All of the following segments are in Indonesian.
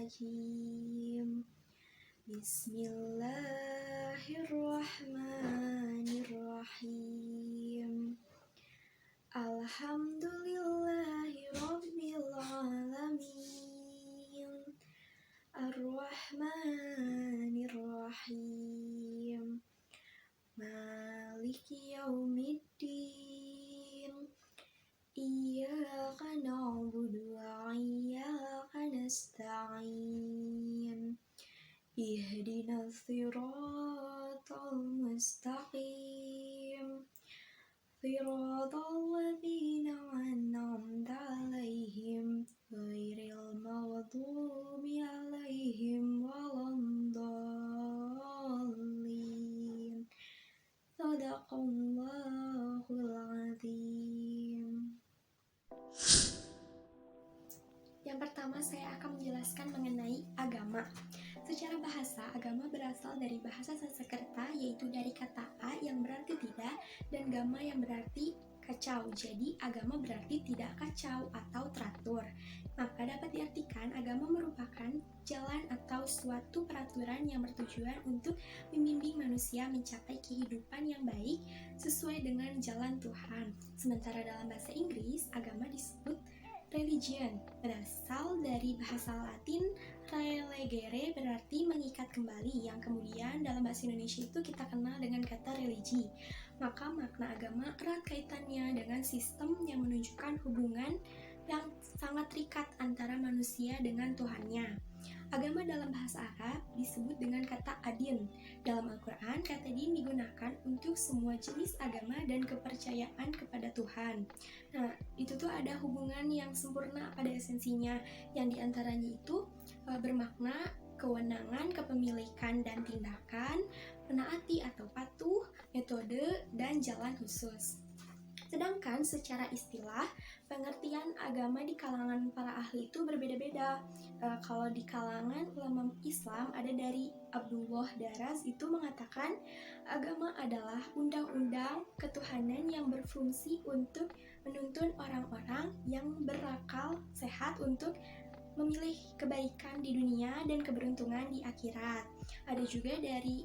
rajim. Bismillahirrahmanirrahim. Alhamdulillahi rabbil alamin. Ar-Rahmanir-Rahim. Maliki yaumiddin. Iyyaka na'budu wa iyyaka nasta'in. Ihdinas siratal mustaqim. Siratal ladzina an'amta 'alaihim ghairil maghdubi 'alaihim waladdallin. Shadaqallahul azim. Yang pertama, saya akan menjelaskan mengenai agama. Secara bahasa, agama berasal dari bahasa Sanskerta, yaitu dari kata a yang berarti tidak dan gama yang berarti kacau. Jadi, agama berarti tidak kacau atau teratur. Maka dapat diartikan agama merupakan jalan atau suatu peraturan yang bertujuan untuk membimbing manusia mencapai kehidupan yang baik sesuai dengan jalan Tuhan. Sementara dalam bahasa Inggris, agama disebut religion, berasal dari bahasa Latin relegere, berarti mengikat kembali, yang kemudian dalam bahasa Indonesia itu kita kenal dengan kata religi. Maka makna agama erat kaitannya dengan sistem yang menunjukkan hubungan yang sangat terikat antara manusia dengan Tuhannya. Agama dalam bahasa Arab disebut dengan kata adin. Dalam Al-Quran, kata din digunakan untuk semua jenis agama dan kepercayaan kepada Tuhan. Nah, itu tuh ada hubungan yang sempurna pada esensinya, yang diantaranya itu bermakna kewenangan, kepemilikan, dan tindakan, menaati atau patuh, metode, dan jalan khusus. Sedangkan secara istilah, pengertian agama di kalangan para ahli itu berbeda-beda. Kalau di kalangan ulama Islam, ada dari Abdullah Daras itu mengatakan agama adalah undang-undang ketuhanan yang berfungsi untuk menuntun orang-orang yang berakal sehat untuk memilih kebaikan di dunia dan keberuntungan di akhirat. Ada juga dari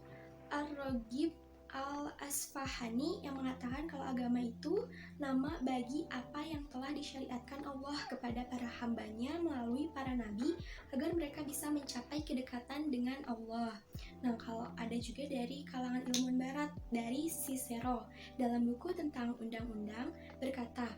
Ar-Raghib Al-Asfahani yang mengatakan kalau agama itu nama bagi apa yang telah disyariatkan Allah kepada para hambanya melalui para nabi agar mereka bisa mencapai kedekatan dengan Allah. Nah, kalau ada juga dari kalangan ilmuwan barat, dari Cicero dalam buku tentang undang-undang berkata,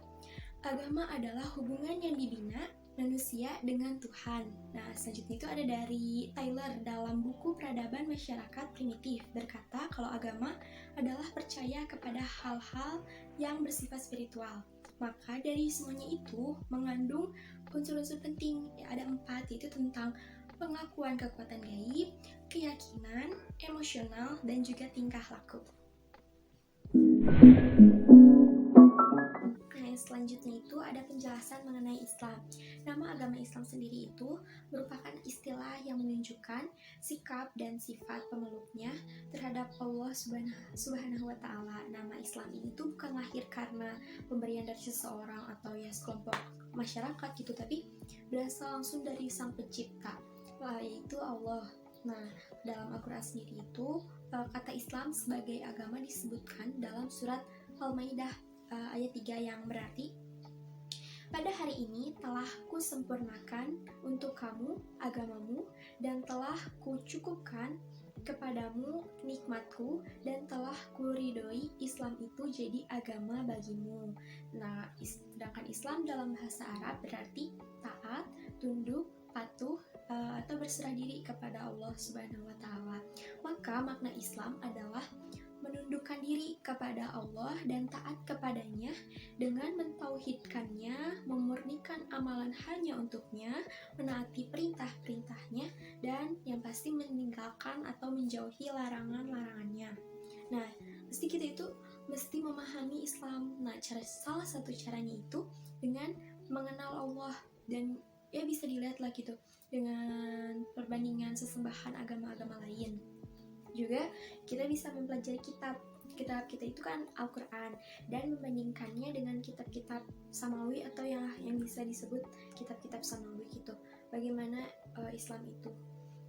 agama adalah hubungan yang dibina manusia dengan Tuhan. Nah, selanjutnya itu ada dari Taylor dalam buku Peradaban Masyarakat Primitif berkata kalau agama adalah percaya kepada hal-hal yang bersifat spiritual. Maka dari semuanya itu mengandung unsur-unsur penting, ada 4, yaitu tentang pengakuan kekuatan gaib, keyakinan, emosional, dan juga tingkah laku. Selanjutnya itu ada penjelasan mengenai Islam. Nama agama Islam sendiri itu merupakan istilah yang menunjukkan sikap dan sifat pemeluknya terhadap Allah Subhanahu wa Ta'ala. Nama Islam ini tuh bukan lahir karena pemberian dari seseorang atau ya sekelompok masyarakat gitu, tapi berasal langsung dari Sang Pencipta, yaitu Allah. Nah, dalam Al-Quran sendiri itu kata Islam sebagai agama disebutkan dalam surat Al-Maidah ayat 3 yang berarti, pada hari ini telah kusempurnakan untuk kamu agamamu dan telah kucukupkan kepadamu nikmatku dan telah kuridhoi Islam itu jadi agama bagimu. Nah, sedangkan Islam dalam bahasa Arab berarti taat, tunduk, patuh, atau berserah diri kepada Allah Subhanahu wa Ta'ala. Maka makna Islam adalah menundukkan diri kepada Allah dan taat kepadanya dengan mentauhidkannya, memurnikan amalan hanya untuknya, menaati perintah-perintahnya, dan yang pasti meninggalkan atau menjauhi larangan-larangannya. Nah, mesti kita itu mesti memahami Islam. Nah, salah satu caranya itu dengan mengenal Allah, dan ya bisa dilihat lah gitu dengan perbandingan sesembahan agama-agama lain. Juga kita bisa mempelajari kitab kitab kita itu kan Al-Quran, dan membandingkannya dengan kitab-kitab Samawi atau yang bisa disebut kitab-kitab Samawi gitu, bagaimana Islam itu.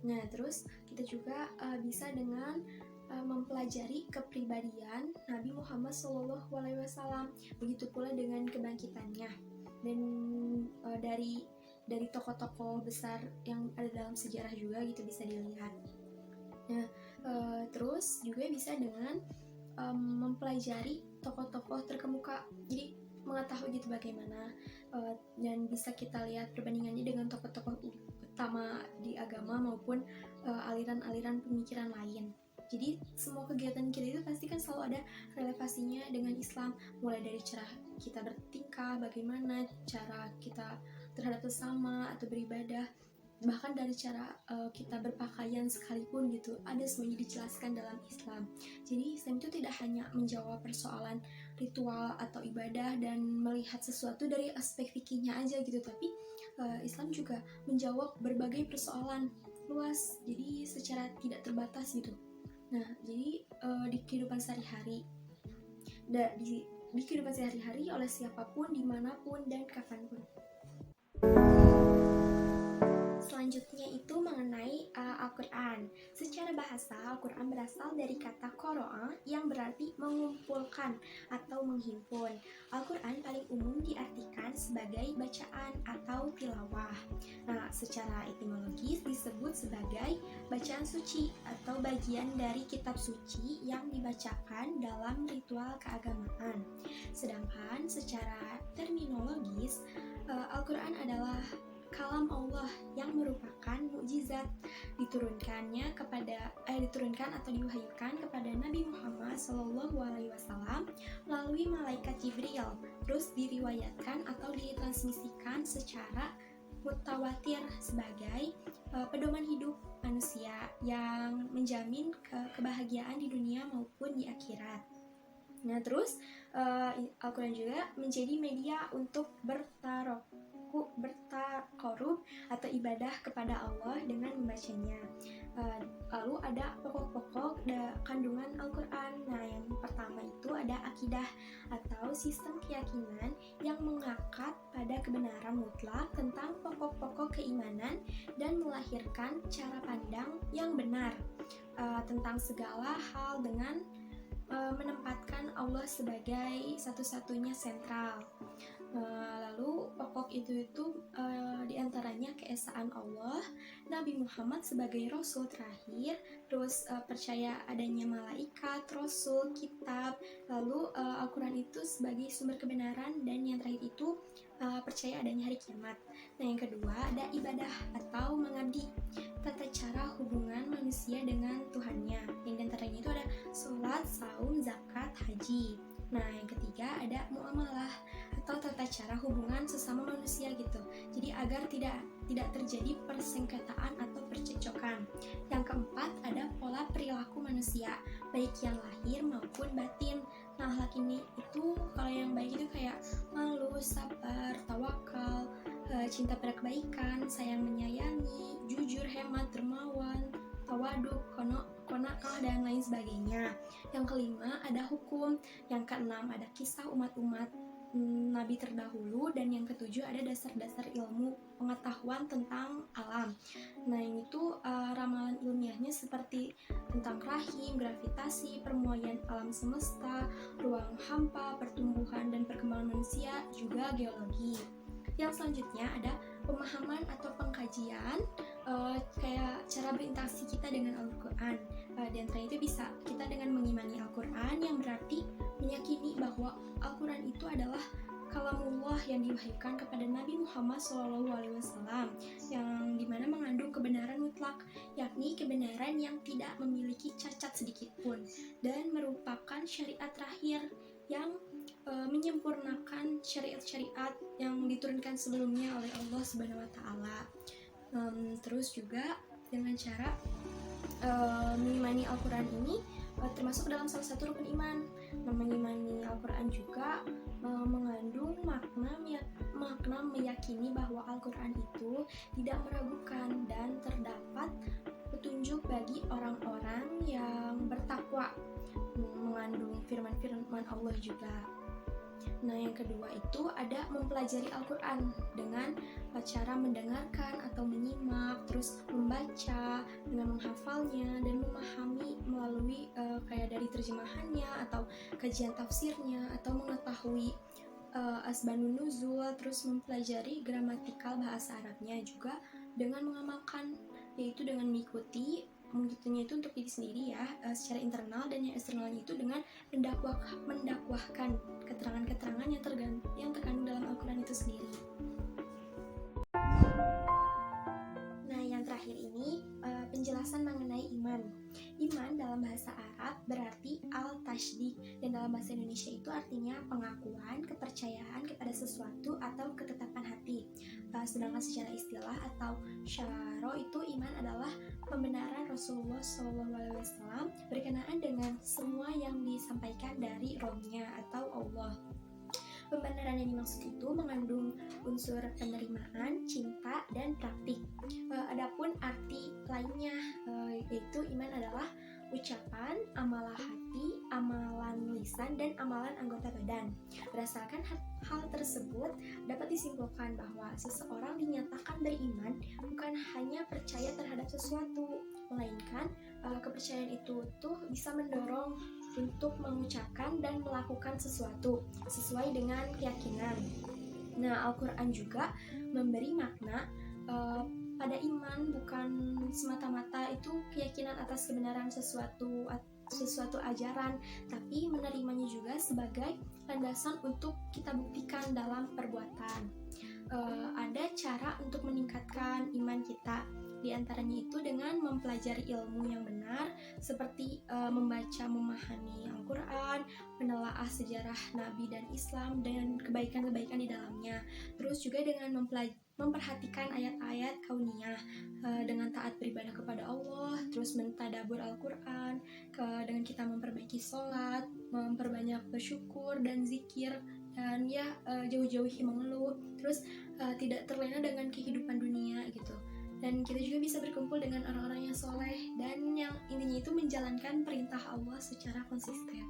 Nah, terus kita juga bisa dengan mempelajari kepribadian Nabi Muhammad SAW, begitu pula dengan kebangkitannya, dan dari tokoh-tokoh besar yang ada dalam sejarah juga gitu bisa dilihat. Nah, terus juga bisa dengan mempelajari tokoh-tokoh terkemuka, jadi mengetahui gitu bagaimana, dan bisa kita lihat perbandingannya dengan tokoh-tokoh utama di agama maupun aliran-aliran pemikiran lain. Jadi semua kegiatan kita itu pasti kan selalu ada relevansinya dengan Islam, mulai dari cara kita bertingkah, bagaimana cara kita terhadap sesama atau beribadah, bahkan dari cara kita berpakaian sekalipun gitu, ada semuanya dijelaskan dalam Islam. Jadi Islam itu tidak hanya menjawab persoalan ritual atau ibadah dan melihat sesuatu dari aspek fikihnya aja gitu, tapi Islam juga menjawab berbagai persoalan luas, jadi secara tidak terbatas gitu. Nah, jadi di kehidupan sehari-hari, di kehidupan sehari-hari oleh siapapun, dimanapun, dan kapanpun. Selanjutnya itu mengenai Al-Quran. Secara bahasa, Al-Quran berasal dari kata Qara'a yang berarti mengumpulkan atau menghimpun. Al-Quran paling umum diartikan sebagai bacaan atau tilawah. Nah, secara etimologis disebut sebagai bacaan suci atau bagian dari kitab suci yang dibacakan dalam ritual keagamaan. Sedangkan secara terminologis, Al-Quran adalah kalam Allah yang merupakan mukjizat diturunkan atau diwahyukan kepada Nabi Muhammad SAW melalui malaikat Jibril, terus diriwayatkan atau ditransmisikan secara mutawatir sebagai pedoman hidup manusia yang menjamin kebahagiaan di dunia maupun di akhirat. Nah, terus Al-Quran juga menjadi media untuk bertakorub atau ibadah kepada Allah dengan membacanya. Lalu ada pokok-pokok kandungan Al-Quran. Nah, yang pertama itu ada akidah atau sistem keyakinan yang mengakar pada kebenaran mutlak tentang pokok-pokok keimanan dan melahirkan cara pandang yang benar tentang segala hal dengan menempatkan Allah sebagai satu-satunya sentral. Lalu pokok itu diantaranya keesaan Allah, Nabi Muhammad sebagai Rasul terakhir, terus percaya adanya malaikat, Rasul, kitab, lalu Al-Quran itu sebagai sumber kebenaran, dan yang terakhir itu percaya adanya hari kiamat. Nah, yang kedua ada ibadah atau mengabdi, tata cara hubungan manusia dengan Tuhannya, yang diantaranya itu ada sholat, saum, zakat, haji. Nah, yang ketiga ada muamalah atau tata cara hubungan sesama manusia gitu. Jadi agar tidak terjadi persengketaan atau percekcokan. Yang keempat ada pola perilaku manusia, baik yang lahir maupun batin. Nah, akhlak ini itu kalau yang baik itu kayak malu, sabar, tawakal, cinta pada kebaikan, sayang menyayangi, jujur, hemat, dermawan, tawaduk, konakah, dan lain sebagainya. Yang kelima ada hukum, yang keenam ada kisah umat-umat Nabi terdahulu, dan yang ketujuh ada dasar-dasar ilmu pengetahuan tentang alam. Nah, ini tuh ramalan ilmiahnya seperti tentang rahim, gravitasi, permuaian alam semesta, ruang hampa, pertumbuhan dan perkembangan manusia, juga geologi. Yang selanjutnya ada pemahaman atau pengkajian, kayak cara berinteraksi kita dengan Al-Quran. Di antaranya itu bisa kita dengan mengimani Al-Quran, yang berarti meyakini bahwa Al-Quran itu adalah kalamullah yang diwahyukan kepada Nabi Muhammad SAW, yang dimana mengandung kebenaran mutlak, yakni kebenaran yang tidak memiliki cacat sedikit pun, dan merupakan syariat terakhir yang menyempurnakan syariat-syariat yang diturunkan sebelumnya oleh Allah Subhanahu wa Ta'ala. Terus juga dengan cara mengimani Al-Quran ini termasuk dalam salah satu rukun iman. Mengimani Al-Quran juga mengandung makna meyakini bahwa Al-Quran itu tidak meragukan dan terdapat petunjuk bagi orang-orang yang bertakwa. mengandung firman-firman Allah juga. Nah, yang kedua itu ada mempelajari Al-Quran dengan cara mendengarkan atau menyimak, terus membaca dengan menghafalnya dan memahami melalui kayak dari terjemahannya atau kajian tafsirnya, atau mengetahui asbabun nuzul, terus mempelajari gramatikal bahasa Arabnya juga dengan mengamalkan, yaitu dengan mengikuti itu untuk diri sendiri ya, secara internal, dan yang eksternalnya itu dengan mendakwahkan keterangan-keterangan yang terkandung dalam Al-Quran itu sendiri. Nah, yang terakhir ini penjelasan mengenai iman. Iman dalam bahasa Arab berarti al-tasydid, dan dalam bahasa Indonesia itu artinya pengakuan, kepercayaan kepada sesuatu atau ketetapan hati. Sedangkan secara istilah atau syaro itu iman adalah pembenaran Rasulullah SAW berkenaan dengan semua yang disampaikan dari Rohnya atau Allah. Pembenaran yang dimaksud itu mengandung unsur penerimaan, cinta, dan praktik. Adapun arti lainnya, yaitu iman adalah ucapan, amalan hati, amalan lisan, dan amalan anggota badan. Berdasarkan hal tersebut, dapat disimpulkan bahwa seseorang dinyatakan beriman bukan hanya percaya terhadap sesuatu, melainkan kepercayaan itu tuh bisa mendorong untuk mengucapkan dan melakukan sesuatu sesuai dengan keyakinan. Nah, Al-Quran juga memberi makna pada iman bukan semata-mata itu keyakinan atas kebenaran sesuatu ajaran, tapi menerimanya juga sebagai landasan untuk kita buktikan dalam perbuatan. Ada cara untuk meningkatkan iman kita. Di antaranya itu dengan mempelajari ilmu yang benar, seperti membaca, memahami Al-Quran, menelaah sejarah Nabi dan Islam dan kebaikan-kebaikan di dalamnya. Terus juga dengan memperhatikan ayat-ayat kauniyah, dengan taat beribadah kepada Allah, terus mentadabur Al-Quran, dengan kita memperbaiki sholat, memperbanyak bersyukur dan zikir, dan ya jauh-jauhi mengeluh, terus tidak terlena dengan kehidupan dunia gitu. Dan kita juga bisa berkumpul dengan orang-orang yang soleh dan yang intinya itu menjalankan perintah Allah secara konsisten.